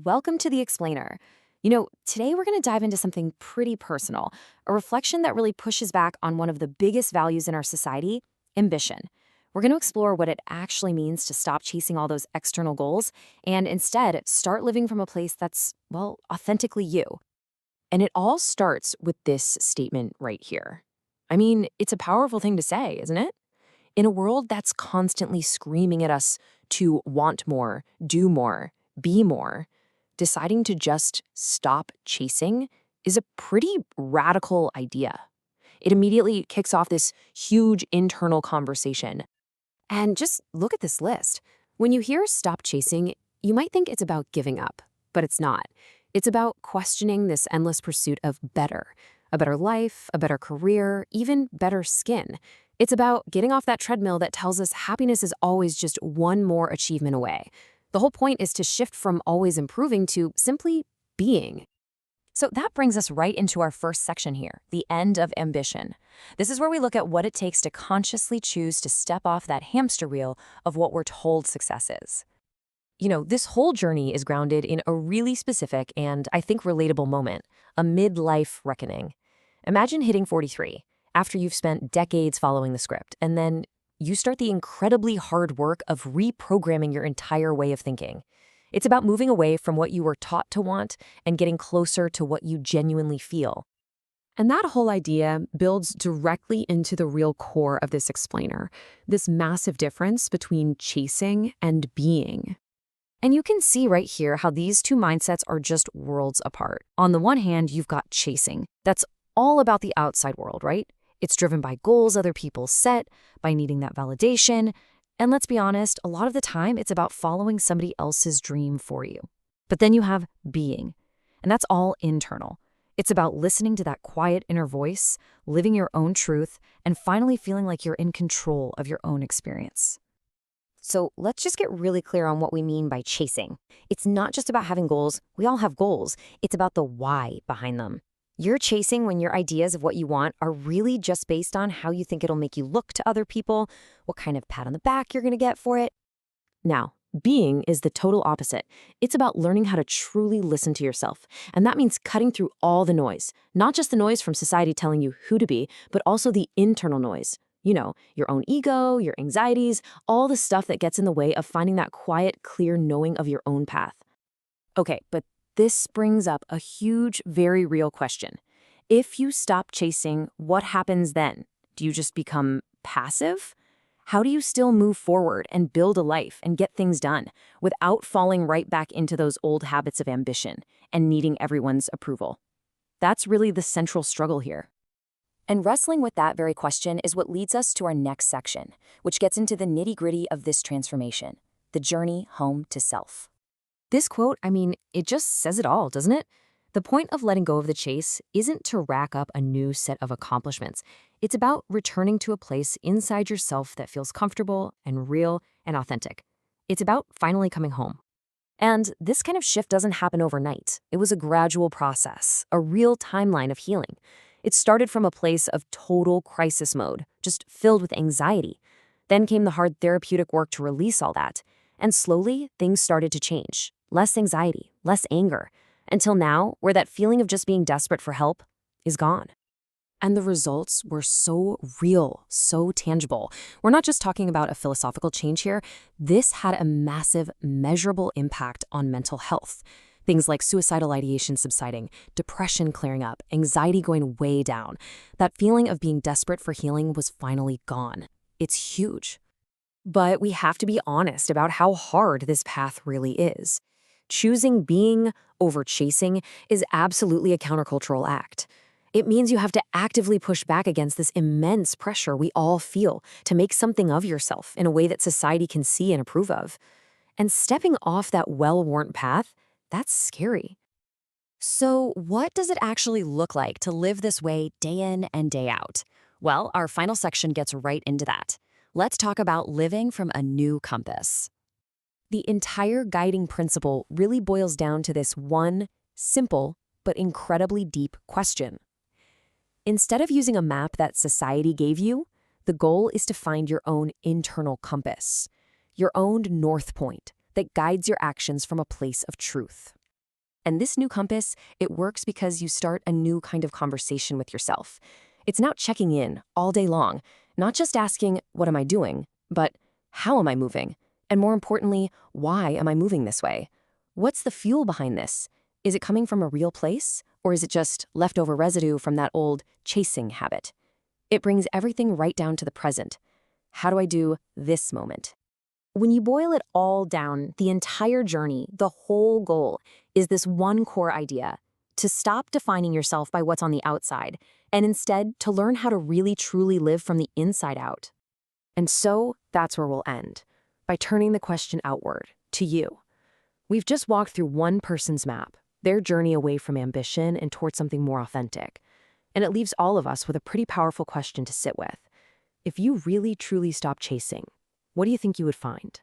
Welcome to The Explainer. Today we're going to dive into something pretty personal, a reflection that really pushes back on one of the biggest values in our society, ambition. We're going to explore what it actually means to stop chasing all those external goals and instead start living from a place that's, well, authentically you. And it all starts with this statement right here. I mean, it's a powerful thing to say, isn't it? In a world that's constantly screaming at us to want more, do more, be more, deciding to just stop chasing is a pretty radical idea. It immediately kicks off this huge internal conversation. And just look at this list. When you hear stop chasing, you might think it's about giving up, but it's not. It's about questioning this endless pursuit of better, a better life, a better career, even better skin. It's about getting off that treadmill that tells us happiness is always just one more achievement away. The whole point is to shift from always improving to simply being. So that brings us right into our first section here, the end of ambition. This is where we look at what it takes to consciously choose to step off that hamster wheel of what we're told success is. This whole journey is grounded in a really specific and, I think, relatable moment, a midlife reckoning. Imagine hitting 43, after you've spent decades following the script, and then you start the incredibly hard work of reprogramming your entire way of thinking. It's about moving away from what you were taught to want and getting closer to what you genuinely feel. And that whole idea builds directly into the real core of this explainer, this massive difference between chasing and being. And you can see right here how these two mindsets are just worlds apart. On the one hand, you've got chasing. That's all about the outside world, right? It's driven by goals other people set, by needing that validation. And let's be honest, a lot of the time it's about following somebody else's dream for you. But then you have being, and that's all internal. It's about listening to that quiet inner voice, living your own truth, and finally feeling like you're in control of your own experience. So let's just get really clear on what we mean by chasing. It's not just about having goals. We all have goals. It's about the why behind them. You're chasing when your ideas of what you want are really just based on how you think it'll make you look to other people, what kind of pat on the back you're going to get for it. Now, being is the total opposite. It's about learning how to truly listen to yourself. And that means cutting through all the noise, not just the noise from society telling you who to be, but also the internal noise. Your own ego, your anxieties, all the stuff that gets in the way of finding that quiet, clear knowing of your own path. Okay, but this brings up a huge, very real question. If you stop chasing, what happens then? Do you just become passive? How do you still move forward and build a life and get things done without falling right back into those old habits of ambition and needing everyone's approval? That's really the central struggle here. And wrestling with that very question is what leads us to our next section, which gets into the nitty-gritty of this transformation, the journey home to self. This quote, it just says it all, doesn't it? The point of letting go of the chase isn't to rack up a new set of accomplishments. It's about returning to a place inside yourself that feels comfortable and real and authentic. It's about finally coming home. And this kind of shift doesn't happen overnight. It was a gradual process, a real timeline of healing. It started from a place of total crisis mode, just filled with anxiety. Then came the hard therapeutic work to release all that. And slowly, things started to change. Less anxiety, less anger, until now, where that feeling of just being desperate for help is gone. And the results were so real, so tangible. We're not just talking about a philosophical change here. This had a massive, measurable impact on mental health. Things like suicidal ideation subsiding, depression clearing up, anxiety going way down. That feeling of being desperate for healing was finally gone. It's huge. But we have to be honest about how hard this path really is. Choosing being over chasing is absolutely a countercultural act. It means you have to actively push back against this immense pressure we all feel to make something of yourself in a way that society can see and approve of. And stepping off that well-worn path, that's scary. So what does it actually look like to live this way day in and day out? Well, our final section gets right into that. Let's talk about living from a new compass. The entire guiding principle really boils down to this one simple but incredibly deep question. Instead of using a map that society gave you, the goal is to find your own internal compass, your own north point that guides your actions from a place of truth. And this new compass, it works because you start a new kind of conversation with yourself. It's now checking in all day long, not just asking, what am I doing, but how am I moving? And more importantly, why am I moving this way? What's the fuel behind this? Is it coming from a real place, or is it just leftover residue from that old chasing habit? It brings everything right down to the present. How do I do this moment? When you boil it all down, the entire journey, the whole goal, is this one core idea: to stop defining yourself by what's on the outside, and instead to learn how to really truly live from the inside out. And so that's where we'll end, by turning the question outward, to you. We've just walked through one person's map, their journey away from ambition and towards something more authentic. And it leaves all of us with a pretty powerful question to sit with. If you really truly stop chasing, what do you think you would find?